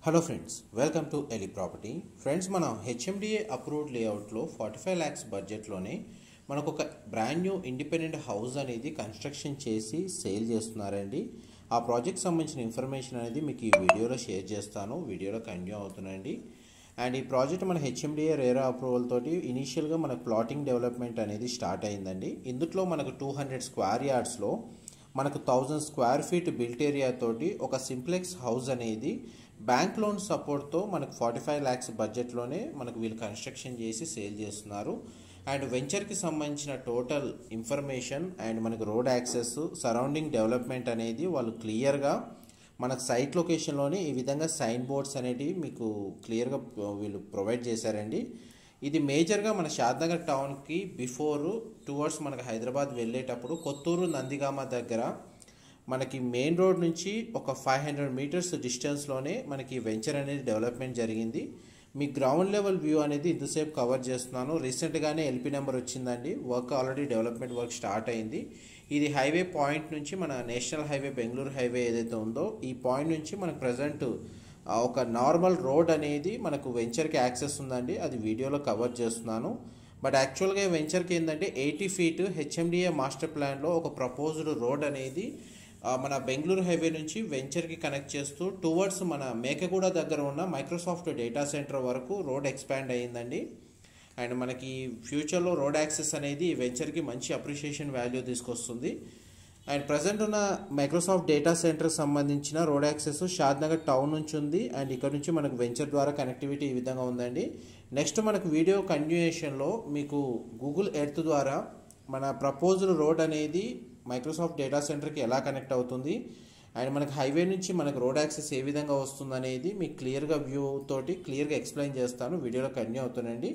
Hello friends, welcome to Eli Property. Friends, మన HMDA approved layout లో 45 lakhs budget లోనే మనకు ఒక బ్రాండ్ న్యూ ఇండిపెండెంట్ హౌస్ అనేది కన్స్ట్రక్షన్ చేసి సేల్ చేస్తున్నారండి. ఆ ప్రాజెక్ట్ సంబంధించిన ఇన్ఫర్మేషన్ అనేది మీకు ఈ వీడియోలో షేర్ చేస్తాను. వీడియోలో కంటిన్యూ అవుతుందండి. అండ్ ఈ ప్రాజెక్ట్ మన HMDA రేరా అప్రూవల్ తోటి ఇనిషియల్ గా మనకు ప్లాటింగ్ డెవలప్మెంట్ అనేది స్టార్ట్ అయ్యిందండి. ఇందులో మనకు 200 స్క్వేర్ యార్డ్స్ లో మనకు 1000 స్క్వేర్ ఫీట్ బిల్ట్ ఏరియా తోటి ఒక సింప్లెక్స్ హౌస్ అనేది బ్యాంక్ లోన్ సపోర్ట్ తో మనకు 45 lakhs బడ్జెట్ లోనే మనకు వీళ్ళు కన్స్ట్రక్షన్ చేసి సేల్ చేస్తున్నారు. అండ్ వెంచర్ కి సంబంధించిన టోటల్ ఇన్ఫర్మేషన్ అండ్ మనకు రోడ్ యాక్సెస్ సరౌండింగ్ డెవలప్మెంట్ అనేది వాళ్ళు క్లియర్ గా మనకు సైట్ లొకేషన్ లోనే ఈ విధంగా సైన్ బోర్డ్స్ అనేటివి మీకు క్లియర్ గా వీళ్ళు ప్రొవైడ్ చేశారండి. ఇది మేజర్ గా మన షాద్నగర్ టౌన్ కి బిఫోర్ టువర్డ్స్ మనకు హైదరాబాద్ వెళ్ళేటప్పుడు కొత్తూరు నందిగామ దగ్గర మనకి మెయిన్ రోడ్ నుంచి ఒక 500 మీటర్స్ డిస్టెన్స్ లోనే మనకి వెంచర్ అనేది డెవలప్మెంట్ జరిగింది. మీ గ్రౌండ్ లెవెల్ వ్యూ అనేది ఇంతసేపు కవర్ చేస్తున్నాను. రీసెంట్ గానే ఎల్పీ నెంబర్ వచ్చిందండి. Work already development work start అయింది. ఇది హైవే పాయింట్ నుంచి మన నేషనల్ హైవే బెంగళూరు హైవే ఏదైతే ఉందో ఈ పాయింట్ నుంచి మనకు ప్రజెంట్ ఒక నార్మల్ రోడ్ అనేది మనకు వెంచర్కి యాక్సెస్ ఉందండి. అది వీడియోలో కవర్ చేస్తున్నాను. బట్ యాక్చువల్గా వెంచర్కి ఏంటంటే 80 feet HMDA మాస్టర్ ప్లాన్లో ఒక ప్రపోజ్డ్ రోడ్ అనేది మన బెంగళూరు హైవే నుంచి వెంచర్కి కనెక్ట్ చేస్తూ టువర్డ్స్ మన మేకగూడ దగ్గర ఉన్న మైక్రోసాఫ్ట్ డేటా సెంటర్ వరకు రోడ్ ఎక్స్పాండ్ అయ్యిందండి. అండ్ మనకి ఫ్యూచర్లో రోడ్ యాక్సెస్ అనేది వెంచర్కి మంచి అప్రిషియేషన్ వాల్యూ తీసుకొస్తుంది. అండ్ ప్రజెంట్ ఉన్న మైక్రోసాఫ్ట్ డేటా సెంటర్ సంబంధించిన రోడ్ యాక్సెస్ షాద్నగర్ టౌన్ నుంచి ఉంది. అండ్ ఇక్కడ నుంచి మనకు వెంచర్ ద్వారా కనెక్టివిటీ ఈ విధంగా ఉందండి. నెక్స్ట్ మనకు వీడియో కంటిన్యూయేషన్లో మీకు గూగుల్ ఎర్త్ ద్వారా మన ప్రపోజ్డ్ రోడ్ అనేది మైక్రోసాఫ్ట్ డేటా సెంటర్కి ఎలా కనెక్ట్ అవుతుంది అండ్ మనకు హైవే నుంచి మనకు రోడ్ యాక్సెస్ ఏ విధంగా వస్తుంది అనేది మీకు క్లియర్గా వ్యూ తోటి క్లియర్గా ఎక్స్ప్లెయిన్ చేస్తాను. వీడియోలో కంటిన్యూ అవుతుందండి.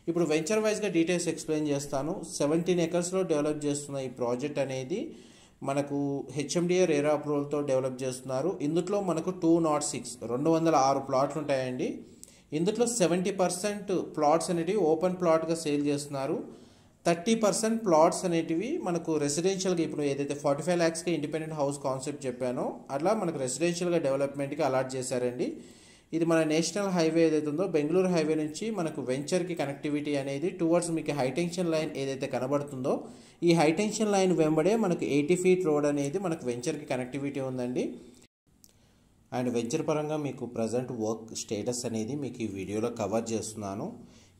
ఇప్పుడు వెంచర్ వైజ్గా డీటెయిల్స్ ఎక్స్ప్లెయిన్ చేస్తాను. 17 acres డెవలప్ చేస్తున్న ఈ ప్రాజెక్ట్ అనేది మనకు HMDA రేరా అప్రూవల్తో డెవలప్ చేస్తున్నారు. ఇందులో మనకు 206 ప్లాట్లు ఉంటాయండి. ఇందులో 70% ప్లాట్స్ అనేటివి ఓపెన్ ప్లాట్గా సేల్ చేస్తున్నారు. 30% ప్లాట్స్ అనేటివి మనకు రెసిడెన్షియల్గా ఇప్పుడు ఏదైతే 45 lakhsకి ఇండిపెండెంట్ హౌస్ కాన్సెప్ట్ చెప్పానో అట్లా మనకు రెసిడెన్షియల్గా డెవలప్మెంట్కి అలాట్ చేశారండి. ఇది మన నేషనల్ హైవే ఏదైతే ఉందో బెంగళూరు హైవే నుంచి మనకు వెంచర్కి కనెక్టివిటీ అనేది టువర్డ్స్ మీకు హైటెన్షన్ లైన్ ఏదైతే కనబడుతుందో ఈ హైటెన్షన్ లైన్ వెంబడే మనకు 80 feet రోడ్ అనేది మనకు వెంచర్కి కనెక్టివిటీ ఉందండి. అండ్ వెంచర్ పరంగా మీకు ప్రజెంట్ వర్క్ స్టేటస్ అనేది మీకు ఈ వీడియోలో కవర్ చేస్తున్నాను.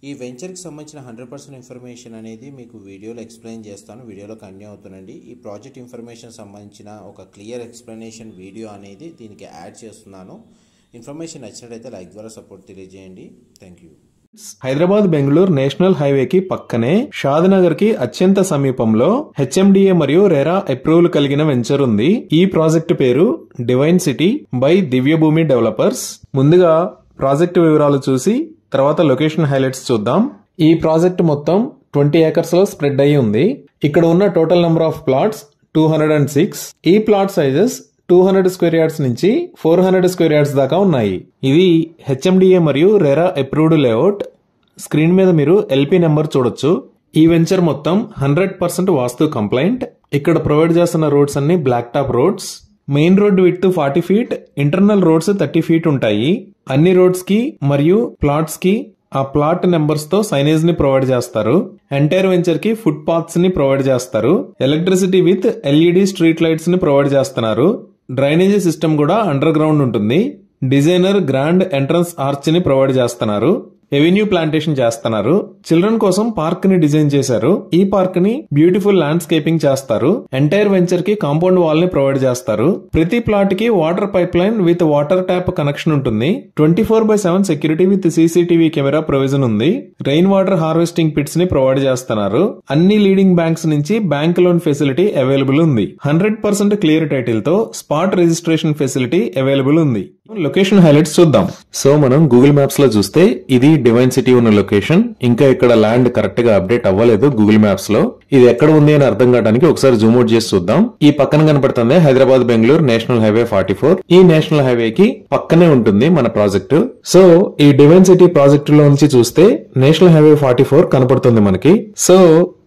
ఈ వెంచర్కి సంబంధించిన 100% ఇన్ఫర్మేషన్ అనేది మీకు వీడియోలో ఎక్స్ప్లెయిన్ చేస్తాను. వీడియోలో కంటిన్యూ అవుతుందండి. ఈ ప్రాజెక్ట్ ఇన్ఫర్మేషన్ సంబంధించిన ఒక క్లియర్ ఎక్స్ప్లెనేషన్ వీడియో అనేది దీనికి యాడ్ చేస్తున్నాను. ఇన్ఫర్మేషన్ నచ్చినట్లయితే లైక్ ద్వారా సపోర్ట్ తెలియజేయండి. Thank you. Hyderabad Bengaluru national హైవేకి పక్కనే షాద్నగర్ కి అత్యంత సమీపంలో HMDA మరియు రెరా అప్రూవల్ కలిగిన వెంచర్ ఉంది. ఈ ప్రాజెక్ట్ పేరు డివైన్ సిటీ బై దివ్యభూమి డెవలపర్స్. ముందుగా ప్రాజెక్ట్ వివరాలు చూసి తర్వాత లొకేషన్ హైలైట్స్ చూద్దాం. ఈ ప్రాజెక్ట్ మొత్తం 20 acres లో స్ప్రెడ్ అయి ఉంది. ఇక్కడ ఉన్న టోటల్ నెంబర్ ఆఫ్ ప్లాట్స్ 206. ఈ ప్లాట్ సైజెస్ 200 స్క్వేర్ యార్డ్స్ నుంచి 400 స్క్వేర్ యార్డ్స్ దాకా ఉన్నాయి. ఇది HMDA మరియు రెరా అప్రూవ్డ్ లేఅవుట్. స్క్రీన్ మీద మీరు LP నెంబర్ చూడొచ్చు. ఈ వెంచర్ మొత్తం 100% వాస్తు కంప్లైంట్. ఇక్కడ ప్రొవైడ్ చేస్తున్న రోడ్స్ అన్ని black top roads. Main road width 40 feet, internal roads 30 feet ఉంటాయి. అన్ని రోడ్స్ కి మరియు ప్లాట్స్ కి ఆ ప్లాట్ నెంబర్స్ తో సైనేజ్ ని ప్రొవైడ్ చేస్తారు. ఎంటైర్ వెంచర్ కి ఫుట్ పాత్స్ ని ప్రొవైడ్ చేస్తారు. Electricity with LED street lights ని ప్రొవైడ్ చేస్తున్నారు. డ్రైనేజీ సిస్టమ్ కూడా అండర్ గ్రౌండ్ ఉంటుంది. డిజైనర్ గ్రాండ్ ఎంట్రన్స్ ఆర్చ్ ని ప్రొవైడ్ చేస్తున్నారు. ఎవెన్యూ ప్లాంటేషన్ చేస్తున్నారు. చిల్డ్రన్ కోసం పార్క్ ని డిజైన్ చేశారు. ఈ పార్క్ ని బ్యూటిఫుల్ ల్యాండ్స్కేపింగ్ చేస్తారు. ఎంటైర్ వెంచర్ కి కాంపౌండ్ వాల్ ని ప్రొవైడ్ చేస్తారు. ప్రతి ప్లాట్ కి water pipe line with water tap connection ఉంటుంది. 24/7 security with CCTV camera provision ఉంది. రెయిన్ వాటర్ హార్వెస్టింగ్ పిట్స్ ని ప్రొవైడ్ చేస్తున్నారు. అన్ని లీడింగ్ బ్యాంక్స్ నుంచి బ్యాంక్ లోన్ ఫెసిలిటీ అవైలబుల్ ఉంది. 100% క్లియర్ టైటిల్ తో స్పాట్ రిజిస్ట్రేషన్ ఫెసిలిటీ అవైలబుల్ ఉంది. లొకేషన్ హైలైట్స్ చూద్దాం. సో మనం గూగుల్ మ్యాప్స్ లో చూస్తే ఇది డివైన్ సిటీ ఉన్న లొకేషన్. ఇంకా ఇక్కడ ల్యాండ్ కరెక్ట్ గా అప్డేట్ అవ్వలేదు గూగుల్ మ్యాప్స్ లో. ఇది ఎక్కడ ఉంది అని అర్థం కావడానికి ఒకసారి జూమ్ అవుట్ చేసి చూద్దాం. ఈ పక్కన కనపడుతుంది హైదరాబాద్ బెంగళూరు నేషనల్ హైవే 44. ఈ నేషనల్ హైవే కి పక్కనే ఉంటుంది మన ప్రాజెక్టు. సో ఈ డివైన్ సిటీ ప్రాజెక్టు లో నుంచి చూస్తే నేషనల్ హైవే 44 కనపడుతుంది మనకి. సో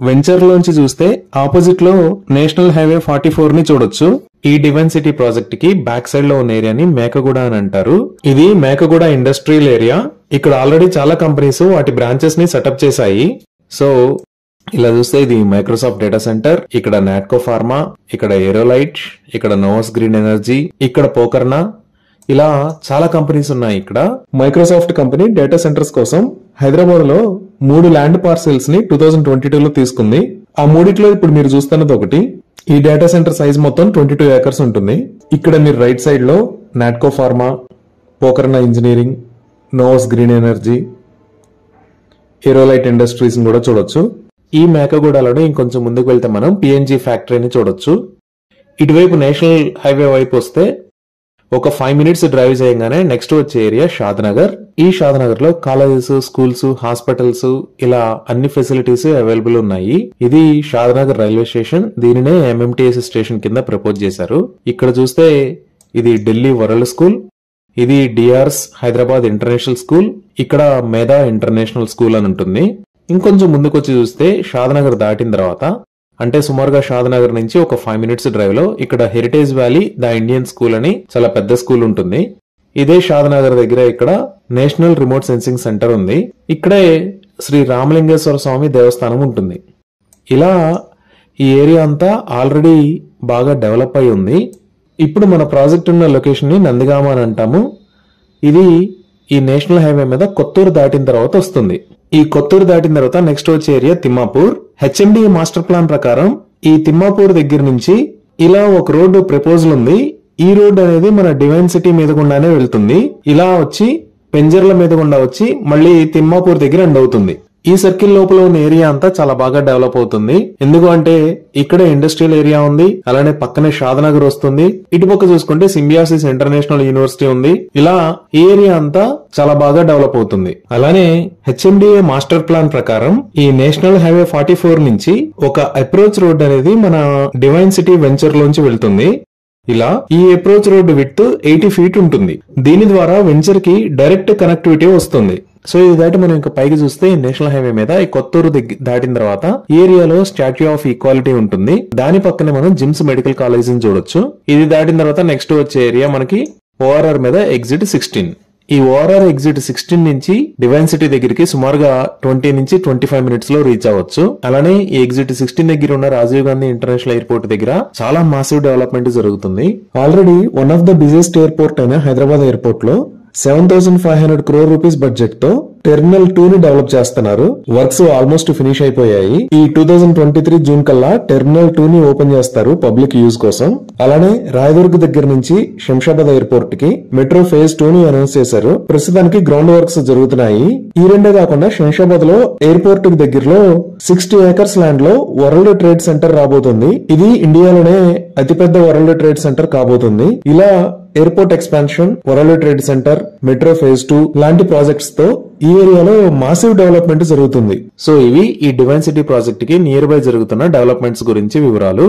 వెంచర్ లోంచి చూస్తే ఆపోజిట్ లో నేషనల్ హైవే 44 ని చూడొచ్చు. ఈ డివైన్ సిటీ ప్రాజెక్ట్ కి బ్యాక్ సైడ్ లో ఉన్న ఏరియాని మేకగూడ అని అంటారు. ఇది మేకగూడ ఇండస్ట్రియల్ ఏరియా. ఇక్కడ ఆల్రెడీ చాలా కంపెనీస్ వాటి బ్రాంచెస్ ని సెటప్ చేశాయి. సో ఇలా చూస్తే ఇది మైక్రోసాఫ్ట్ డేటా సెంటర్, ఇక్కడ నాట్కో ఫార్మా, ఇక్కడ ఏరోలైట్, ఇక్కడ నోవస్ గ్రీన్ ఎనర్జీ, ఇక్కడ పోకర్నా, ఇలా చాలా కంపెనీస్ ఉన్నాయి. ఇక్కడ మైక్రోసాఫ్ట్ కంపెనీ డేటా సెంటర్స్ కోసం హైదరాబాద్ లో 3 ల్యాండ్ పార్సెల్స్ ని 2022లో తీసుకుంది. ఆ మూడిట్లో ఇప్పుడు మీరు చూస్తున్నది ఒకటి. ఈ డేటా సెంటర్ సైజ్ మొత్తం 22 ఏకర్స్ ఉంటుంది. ఇక్కడ మీరు రైట్ సైడ్ లో Natco pharma, Pokarna engineering, నోవస్ green energy, Aerolite industries కూడా చూడొచ్చు. ఈ మేకగూడలోనే ఇంకొంచెం ముందుకు వెళ్తే మనం పిఎన్జి ఫ్యాక్టరీని చూడొచ్చు. ఇటువైపు నేషనల్ హైవే వైపు వస్తే ఒక 5 minutes డ్రైవ్ చేయగానే నెక్స్ట్ వచ్చే ఏరియా షాద్నగర్. ఈ షాద్నగర్ లో కాలేజెస్, స్కూల్స్, హాస్పిటల్స్ ఇలా అన్ని ఫెసిలిటీస్ అవైలబుల్ ఉన్నాయి. ఇది షాద్నగర్ రైల్వే స్టేషన్. దీనినే ఎంఎంటీఎస్ స్టేషన్ కింద ప్రపోజ్ చేశారు. ఇక్కడ చూస్తే ఇది ఢిల్లీ వరల్డ్ స్కూల్, ఇది డిఆర్స్ హైదరాబాద్ ఇంటర్నేషనల్ స్కూల్, ఇక్కడ మేధా ఇంటర్నేషనల్ స్కూల్ అని ఉంటుంది. ఇంకొంచెం ముందుకు వచ్చి చూస్తే షాద్నగర్ దాటిన తర్వాత అంటే సుమారుగా షాద్నగర్ నుంచి ఒక 5 minutes డ్రైవ్ లో ఇక్కడ heritage valley the Indian school అని చాలా పెద్ద స్కూల్ ఉంటుంది. ఇదే షాద్నగర్ దగ్గర ఇక్కడ నేషనల్ రిమోట్ సెన్సింగ్ సెంటర్ ఉంది. ఇక్కడే శ్రీ రామలింగేశ్వర స్వామి దేవస్థానం ఉంటుంది. ఇలా ఈ ఏరియా అంతా ఆల్రెడీ బాగా డెవలప్ అయి ఉంది. ఇప్పుడు మన ప్రాజెక్ట్ ఉన్న లొకేషన్ ని నందిగామ అని అంటాము. ఇది ఈ నేషనల్ హైవే మీద కొత్తూరు దాటిన తర్వాత వస్తుంది. ఈ కొత్తూరు దాటిన తర్వాత నెక్స్ట్ వచ్చే area Thimmapur. HMDA master plan ప్రకారం ఈ తిమ్మాపూర్ దగ్గర నుంచి ఇలా ఒక రోడ్డు ప్రపోజల్ ఉంది. ఈ రోడ్డు అనేది మన డివైన్ సిటీ మీద గుండానే వెళ్తుంది. ఇలా వచ్చి పెంజర్ల మీద గుండా వచ్చి మళ్ళీ తిమ్మాపూర్ దగ్గర ఎండ్ అవుతుంది. ఈ సర్కిల్ లోపల ఉన్న ఏరియా అంతా చాలా బాగా డెవలప్ అవుతుంది. ఎందుకు అంటే ఇక్కడ ఇండస్ట్రియల్ ఏరియా ఉంది, అలానే పక్కనే షాద్నగర్ వస్తుంది. ఇటుపక్క చూసుకుంటే సింబియాసిస్ ఇంటర్నేషనల్ యూనివర్సిటీ ఉంది. ఇలా ఈ ఏరియా అంతా చాలా బాగా డెవలప్ అవుతుంది. అలానే హెచ్ఎండిఏ మాస్టర్ ప్లాన్ ప్రకారం ఈ నేషనల్ హైవే 44 నుంచి ఒక అప్రోచ్ రోడ్ అనేది మన డివైన్ సిటీ వెంచర్ లోంచి వెళ్తుంది. ఇలా ఈ అప్రోచ్ రోడ్ విడ్త్ 80 feet ఉంటుంది. దీని ద్వారా వెంచర్ కి డైరెక్ట్ కనెక్టివిటీ వస్తుంది. సో ఇది దాటి మనం ఇంకా పైకి చూస్తే నేషనల్ హైవే మీద ఈ కొత్తూరు దాటిన తర్వాత ఏరియాలో స్టాట్యూ ఆఫ్ ఈక్వాలిటీ ఉంటుంది. దాని పక్కనే మనం జిమ్స్ మెడికల్ కాలేజ్ ని చూడొచ్చు. ఇది దాటిన తర్వాత నెక్స్ట్ వచ్చే ఏరియా మనకి ఓఆర్ఆర్ మీద ఎగ్జిట్ 16. ఈ ఓఆర్ఆర్ ఎగ్జిట్ 16 నుంచి డివైన్ సిటీ దగ్గరికి సుమారుగా 20 నుంచి 25 minutes లో రీచ్ అవ్వచ్చు. అలానే ఈ ఎగ్జిట్ 16 దగ్గర ఉన్న రాజీవ్ గాంధీ ఇంటర్నేషనల్ ఎయిర్పోర్ట్ దగ్గర చాలా మాసివ్ డెవలప్మెంట్ జరుగుతుంది. Already one of the busiest airport అయిన హైదరాబాద్ ఎయిర్పోర్ట్ లో 7,500 crore rupees బడ్జెట్ తో టెర్మినల్ 2 ని డెవలప్ చేస్తున్నారు. వర్క్స్ ఆల్మోస్ట్ ఫినిష్ అయిపోయాయి. ఈ 2023 జూన్ కల్లా టెర్మినల్ 2 ని ఓపెన్ చేస్తారు పబ్లిక్ యూజ్ కోసం. అలానే రాయదుర్గ్ దగ్గర నుంచి శంషాబాద్ ఎయిర్పోర్ట్ కి మెట్రో ఫేజ్ 2 ని అనౌన్స్ చేశారు. ప్రస్తుతానికి గ్రౌండ్ వర్క్స్ జరుగుతున్నాయి. ఈ రెండే కాకుండా శంషాబాద్ లో ఎయిర్పోర్ట్ కి దగ్గరలో 60 acres ల్యాండ్ లో వరల్డ్ ట్రేడ్ సెంటర్ రాబోతుంది. ఇది ఇండియాలోనే అతిపెద్ద వరల్డ్ ట్రేడ్ సెంటర్ కాబోతుంది. ఇలా airport expansion, world trade centre, metro phase 2 లాంటి ప్రాజెక్ట్స్ తో ఈ ఏరియాలో మాసివ్ డెవలప్మెంట్ జరుగుతుంది. సో ఇవి ఈ డివైన్ సిటీ ప్రాజెక్ట్ కి నియర్ బై జరుగుతున్న డెవలప్మెంట్స్ గురించి వివరాలు.